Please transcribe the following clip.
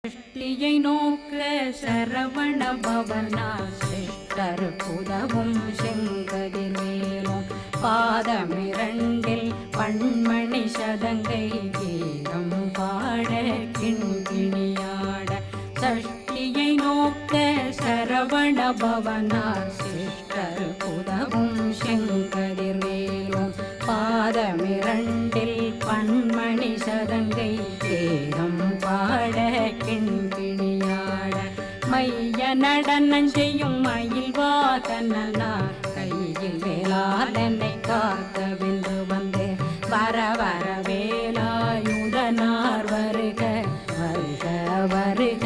சஷ்டியை நோக்க சரவண பவனா சிஷ்டர் புதவும் செங்கதிர்வேலும் பாதமிரண்டில் பண்மணி சதங்கை கீதம் பாட கிண்கிணியாட சஷ்டியை நோக்க சரவண பவனா சிஷ்டர் புதவும் செங்கதிர்வேலும் பாதமிரண்டில் பண்மணி சதங்கை கீதம் பாட கிண்கிணியாட மைய நடனம் செய்யும் மயில் வாதனா கையில் வேளாளனை காக்க வென்று வந்து வர வர வேலாயுதனார் வருக வருக வருக